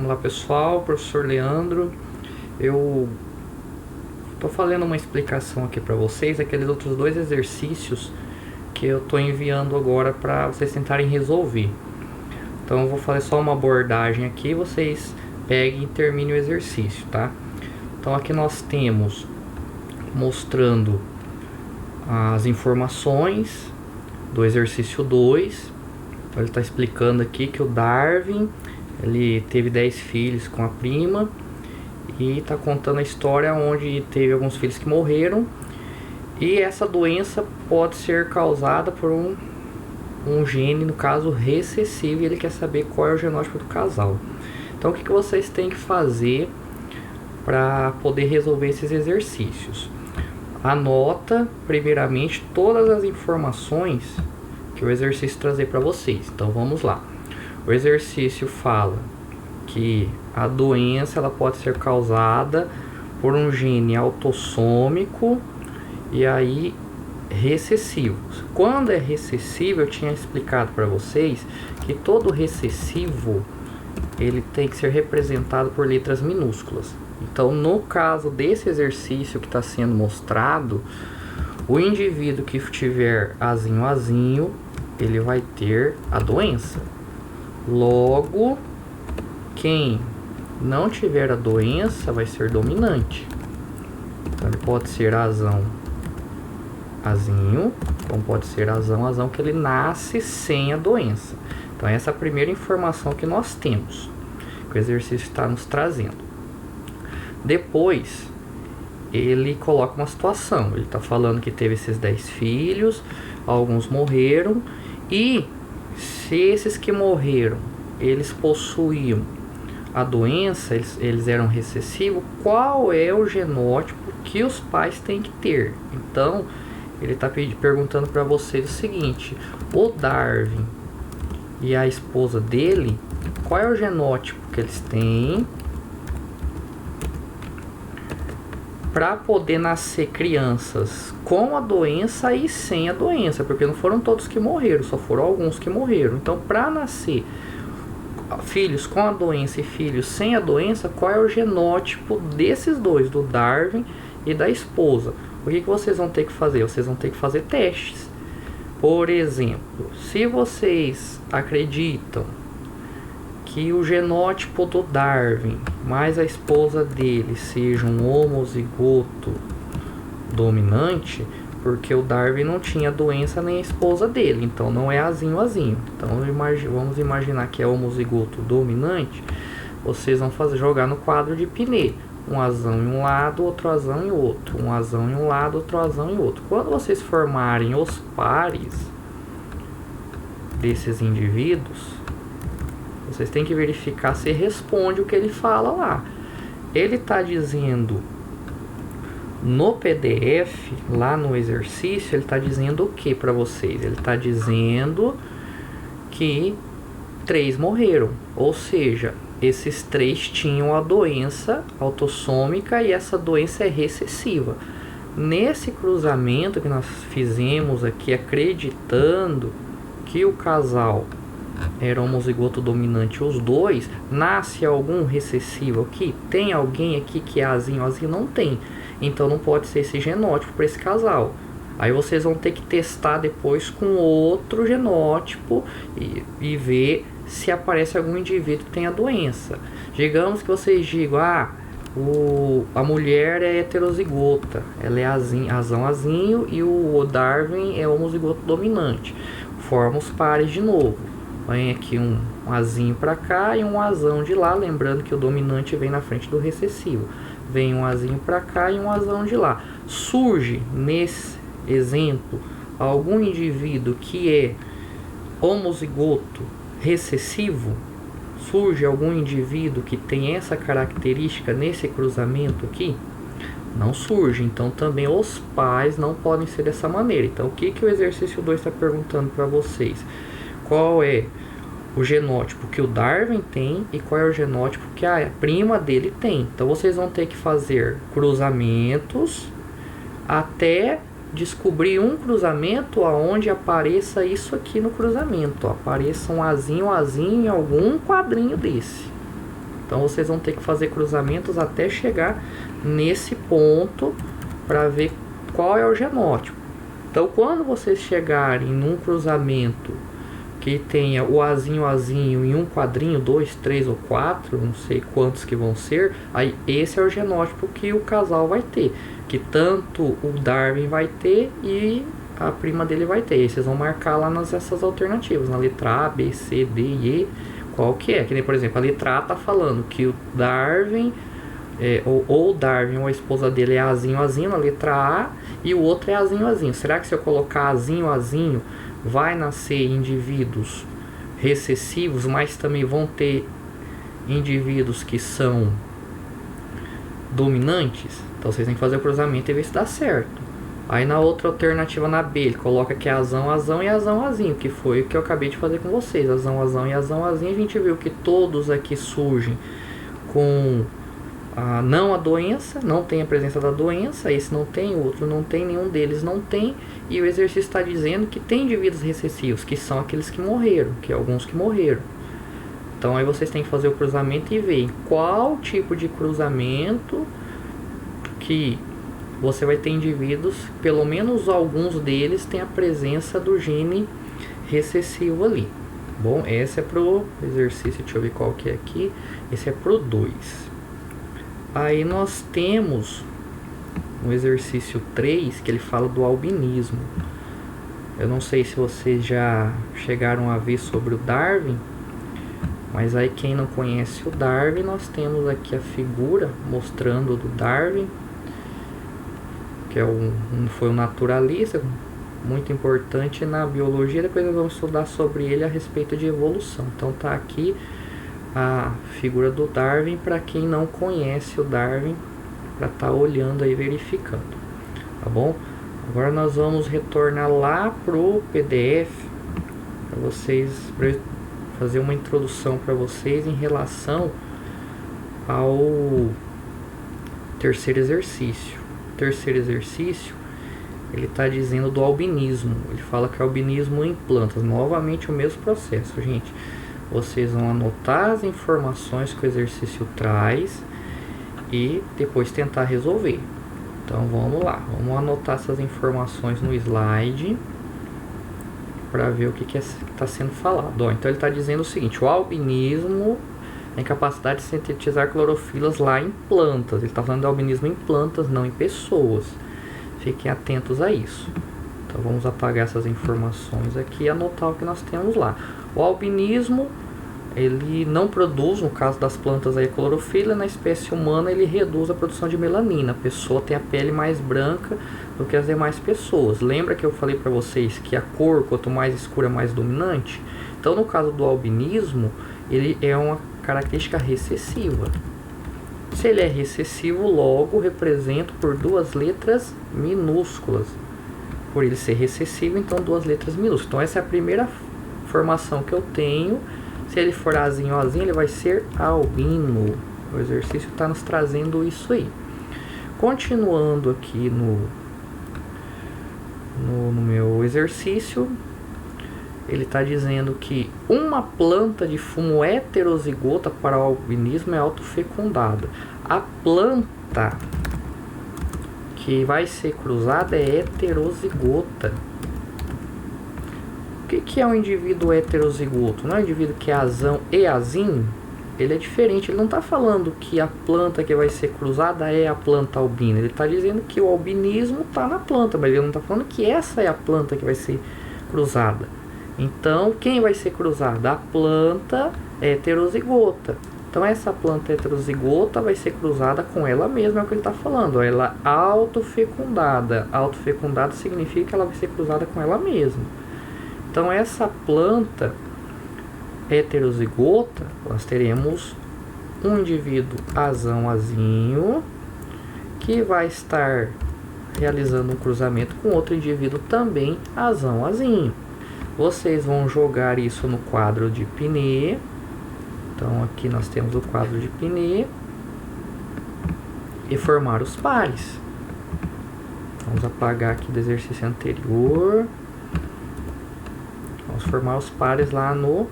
Vamos lá, pessoal, professor Leandro. Eu tô fazendo uma explicação aqui para vocês, aqueles outros dois exercícios que eu tô enviando agora para vocês tentarem resolver. Então eu vou fazer só uma abordagem aqui, vocês peguem e terminem o exercício, tá? Então aqui nós temos mostrando as informações do exercício 2. Então ele está explicando aqui que o Darwin, ele teve 10 filhos com a prima e está contando a história onde teve alguns filhos que morreram, e essa doença pode ser causada por um gene, no caso recessivo, e ele quer saber qual é o genótipo do casal. Então o que vocês têm que fazer para poder resolver esses exercícios? Anota primeiramente todas as informações que o exercício trazer para vocês. Então vamos lá. O exercício fala que a doença ela pode ser causada por um gene autossômico e aí recessivo. Quando é recessivo, eu tinha explicado para vocês que todo recessivo ele tem que ser representado por letras minúsculas. Então, no caso desse exercício que está sendo mostrado, o indivíduo que tiver azinho, ele vai ter a doença. Logo, quem não tiver a doença vai ser dominante. Então, ele pode ser azinho, como pode ser azão, que ele nasce sem a doença. Então, essa é a primeira informação que nós temos, que o exercício está nos trazendo. Depois, ele coloca uma situação. Ele está falando que teve esses 10 filhos, alguns morreram, e se esses que morreram, eles possuíam a doença, eles eram recessivos, qual é o genótipo que os pais têm que ter? Então, ele está perguntando para vocês o seguinte: o Darwin e a esposa dele, qual é o genótipo que eles têm para poder nascer crianças com a doença e sem a doença, porque não foram todos que morreram, só foram alguns que morreram. Então, para nascer filhos com a doença e filhos sem a doença, qual é o genótipo desses dois, do Darwin e da esposa? O que vocês vão ter que fazer? Vocês vão ter que fazer testes. Por exemplo, se vocês acreditam que o genótipo do Darwin mais a esposa dele seja um homozigoto dominante, porque o Darwin não tinha doença nem a esposa dele, então não é azinho. Então vamos imaginar que é homozigoto dominante. Vocês vão jogar no quadro de Pinet, um azão em um lado, outro azão em outro, um azão em um lado, outro azão em outro. Quando vocês formarem os pares desses indivíduos, vocês têm que verificar se responde o que ele fala lá. Ele está dizendo no PDF, lá no exercício, ele está dizendo o que para vocês? Ele está dizendo que 3 morreram. Ou seja, esses 3 tinham a doença autossômica e essa doença é recessiva. Nesse cruzamento que nós fizemos aqui, acreditando que o casal era homozigoto dominante, os dois, nasce algum recessivo aqui? Tem alguém aqui que é azinho? Não tem. Então não pode ser esse genótipo para esse casal. Aí vocês vão ter que testar depois com outro genótipo e ver se aparece algum indivíduo que tem a doença. Digamos que vocês digam, a mulher é heterozigota, ela é azinho, e o Darwin é homozigoto dominante. Forma os pares de novo. Vem aqui um azinho para cá e um azão de lá, lembrando que o dominante vem na frente do recessivo. Vem um azinho para cá e um azão de lá. Surge nesse exemplo algum indivíduo que é homozigoto recessivo? Surge algum indivíduo que tem essa característica nesse cruzamento aqui? Não surge. Então também os pais não podem ser dessa maneira. Então o que o exercício 2 está perguntando para vocês? Qual é o genótipo que o Darwin tem e qual é o genótipo que a prima dele tem? Então vocês vão ter que fazer cruzamentos até descobrir um cruzamento aonde apareça isso aqui no cruzamento, ó, apareça um azinho em algum quadrinho desse, Então vocês vão ter que fazer cruzamentos até chegar nesse ponto para ver qual é o genótipo. Então quando vocês chegarem num cruzamento que tenha o azinho em um quadrinho, 2, 3 ou 4, não sei quantos que vão ser, aí esse é o genótipo que o casal vai ter, que tanto o Darwin vai ter e a prima dele vai ter. E vocês vão marcar lá essas alternativas, na letra A, B, C, D e E, qual que é. Que nem, por exemplo, a letra A tá falando que o Darwin, ou o Darwin ou a esposa dele é azinho na letra A, e o outro é azinho. Será que se eu colocar azinho, vai nascer indivíduos recessivos, mas também vão ter indivíduos que são dominantes? Então vocês têm que fazer o cruzamento e ver se dá certo. Aí na outra alternativa, na B, ele coloca que é azão e azinho, que foi o que eu acabei de fazer com vocês. Azão e azinho, a gente viu que todos aqui surgem com não a doença, não tem a presença da doença, esse não tem, o outro não tem, nenhum deles não tem, e o exercício está dizendo que tem indivíduos recessivos, que são aqueles que morreram, que alguns que morreram. Então aí vocês têm que fazer o cruzamento e ver qual tipo de cruzamento que você vai ter indivíduos, pelo menos alguns deles tem a presença do gene recessivo ali. Bom, esse é pro exercício, deixa eu ver qual que é aqui, esse é pro 2. Aí nós temos no exercício 3, que ele fala do albinismo. Eu não sei se vocês já chegaram a ver sobre o Darwin, mas aí quem não conhece o Darwin, nós temos aqui a figura mostrando do Darwin, que foi um naturalista muito importante na biologia. Depois nós vamos estudar sobre ele a respeito de evolução. Então tá aqui a figura do Darwin para quem não conhece o Darwin, para estar olhando aí, verificando, tá bom? Agora nós vamos retornar lá pro PDF para vocês, para fazer uma introdução para vocês em relação ao terceiro exercício. O terceiro exercício, ele está dizendo do albinismo. Ele fala que é albinismo em plantas. Novamente o mesmo processo, gente. Vocês vão anotar as informações que o exercício traz e depois tentar resolver. Então vamos lá, vamos anotar essas informações no slide para ver o que está sendo falado. Então ele está dizendo o seguinte: o albinismo é a incapacidade de sintetizar clorofilas lá em plantas. Ele está falando de albinismo em plantas, não em pessoas. Fiquem atentos a isso. Então vamos apagar essas informações aqui e anotar o que nós temos lá. O albinismo, ele não produz, no caso das plantas, a clorofila. Na espécie humana ele reduz a produção de melanina. A pessoa tem a pele mais branca do que as demais pessoas. Lembra que eu falei para vocês que a cor, quanto mais escura, mais dominante? Então no caso do albinismo, ele é uma característica recessiva. Se ele é recessivo, logo represento por duas letras minúsculas. Por ele ser recessivo, então duas letras minúsculas. Então essa é a primeira informação que eu tenho. Se ele for azinho, ele vai ser albino. O exercício está nos trazendo isso aí. Continuando aqui no meu exercício, ele está dizendo que uma planta de fumo heterozigota para o albinismo é autofecundada. A planta que vai ser cruzada é heterozigota. O que é um indivíduo heterozigoto? Não é um indivíduo que é azão e azinho? Ele é diferente. Ele não está falando que a planta que vai ser cruzada é a planta albina. Ele está dizendo que o albinismo está na planta, mas ele não está falando que essa é a planta que vai ser cruzada. Então, quem vai ser cruzada? A planta heterozigota. Então, essa planta heterozigota vai ser cruzada com ela mesma, é o que ele está falando. Ela é autofecundada. Autofecundada significa que ela vai ser cruzada com ela mesma. Então, essa planta heterozigota, nós teremos um indivíduo azão-azinho que vai estar realizando um cruzamento com outro indivíduo também azão-azinho. Vocês vão jogar isso no quadro de Pinet. Então aqui nós temos o quadro de Pinet e formar os pares. Vamos apagar aqui do exercício anterior. Vamos formar os pares lá no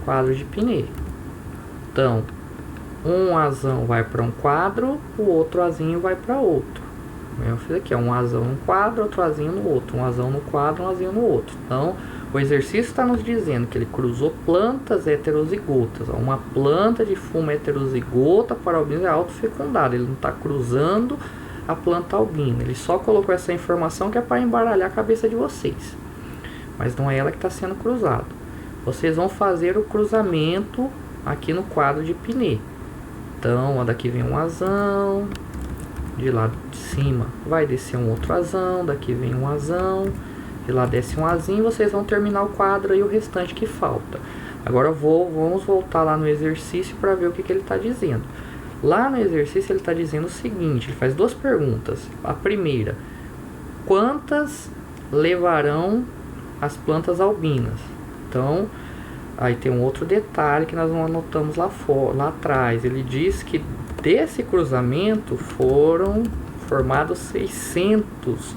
quadro de Pinet. Então, um azão vai para um quadro, o outro azinho vai para outro. Eu fiz aqui, um azão num quadro, outro azinho no outro, um azão no quadro, um azinho no outro. Então, o exercício está nos dizendo que ele cruzou plantas heterozigotas. Uma planta de fumo heterozigota para albinos é autofecundada. Ele não está cruzando a planta albina. Ele só colocou essa informação que é para embaralhar a cabeça de vocês. Mas não é ela que está sendo cruzada. Vocês vão fazer o cruzamento aqui no quadro de Pinet. Então, ó, daqui vem um azão. De lá de cima vai descer um outro azão. Daqui vem um azão. De lá desce um azinho. Vocês vão terminar o quadro e o restante que falta. Agora vamos voltar lá no exercício para ver o que ele está dizendo. Lá no exercício ele está dizendo o seguinte. Ele faz duas perguntas. A primeira: quantas levarão as plantas albinas? Então, aí tem um outro detalhe que nós não anotamos lá atrás. Ele diz que desse cruzamento foram formados 600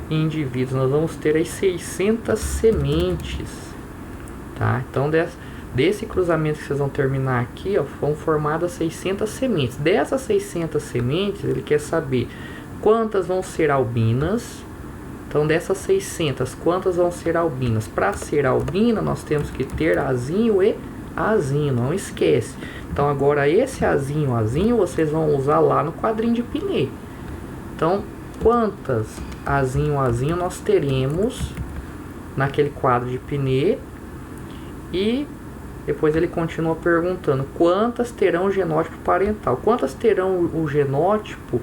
indivíduos. Nós vamos ter aí 600 sementes, tá? Então, desse cruzamento que vocês vão terminar aqui, ó, foram formadas 600 sementes. Dessas 600 sementes, ele quer saber quantas vão ser albinas. Então, dessas 600, quantas vão ser albinas? Para ser albina, nós temos que ter azinho e azinho, não esquece. Então, agora esse azinho, vocês vão usar lá no quadrinho de Pinet. Então, quantas azinho nós teremos naquele quadro de Pinet? E depois ele continua perguntando quantas terão o genótipo parental. Quantas terão o genótipo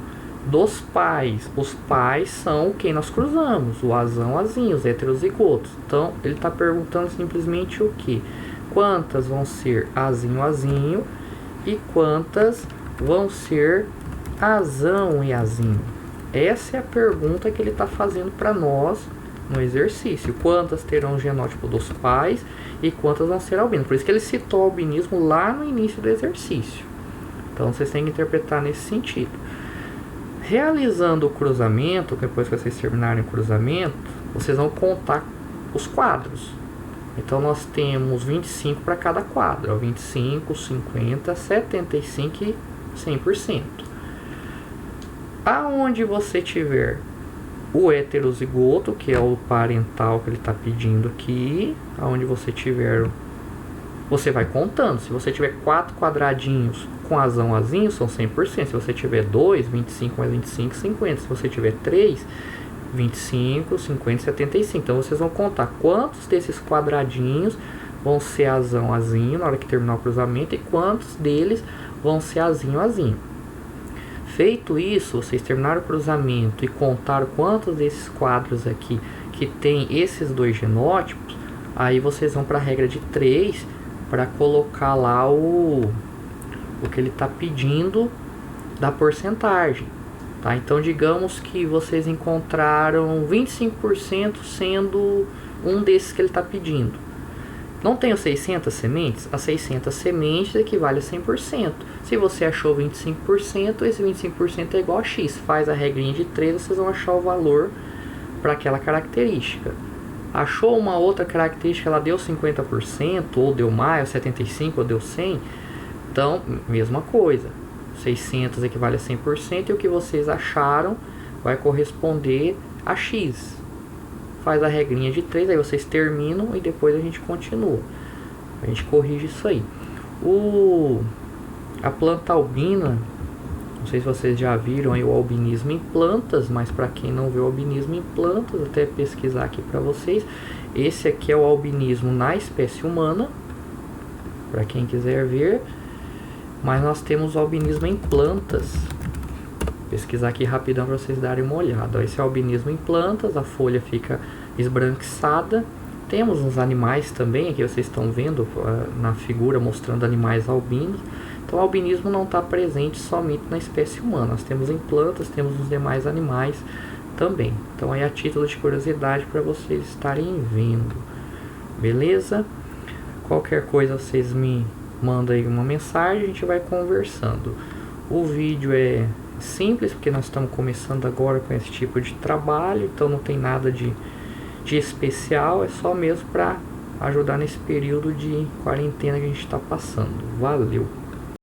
dos pais? Os pais são quem nós cruzamos, o azinho, os heterozigotos. Então, ele está perguntando simplesmente o que? Quantas vão ser azinho e quantas vão ser azão e azinho? Essa é a pergunta que ele está fazendo para nós no exercício. Quantas terão o genótipo dos pais e quantas vão ser albinos? Por isso que ele citou o albinismo lá no início do exercício. Então, vocês têm que interpretar nesse sentido. Realizando o cruzamento, depois que vocês terminarem o cruzamento, vocês vão contar os quadros. Então, nós temos 25 para cada quadro. 25, 50, 75 e 100%. Aonde você tiver o heterozigoto, que é o parental que ele está pedindo aqui, aonde você tiver, você vai contando. Se você tiver 4 quadradinhos com azinho, são 100%. Se você tiver 2, 25 mais 25, 50. Se você tiver 3, 25, 50, 75. Então, vocês vão contar quantos desses quadradinhos vão ser azinho na hora que terminar o cruzamento e quantos deles vão ser azinho. Feito isso, vocês terminaram o cruzamento e contaram quantos desses quadros aqui que tem esses dois genótipos, aí vocês vão para a regra de 3 para colocar lá o que ele está pedindo da porcentagem. Tá? Então, digamos que vocês encontraram 25% sendo um desses que ele está pedindo. Não tenho 600 sementes? As 600 sementes equivale a 100%. Se você achou 25%, esse 25% é igual a X. Faz a regrinha de 3, vocês vão achar o valor para aquela característica. Achou uma outra característica, ela deu 50%, ou deu mais, ou 75%, ou deu 100%. Então, mesma coisa. 600 equivale a 100%, e o que vocês acharam vai corresponder a X. Faz a regrinha de 3, aí vocês terminam e depois a gente continua. A gente corrige isso aí. A planta albina, não sei se vocês já viram aí o albinismo em plantas, mas para quem não vê o albinismo em plantas, até pesquisar aqui para vocês. Esse aqui é o albinismo na espécie humana, para quem quiser ver. Mas nós temos o albinismo em plantas. Pesquisar aqui rapidão para vocês darem uma olhada. Esse é o albinismo em plantas, a folha fica esbranquiçada. Temos uns animais também, aqui vocês estão vendo na figura mostrando animais albinos. Então o albinismo não está presente somente na espécie humana. Nós temos em plantas, temos nos demais animais também. Então aí a título de curiosidade para vocês estarem vendo. Beleza? Qualquer coisa vocês me mandam aí uma mensagem, a gente vai conversando. O vídeo é simples, porque nós estamos começando agora com esse tipo de trabalho, então não tem nada de especial, é só mesmo para ajudar nesse período de quarentena que a gente está passando. Valeu!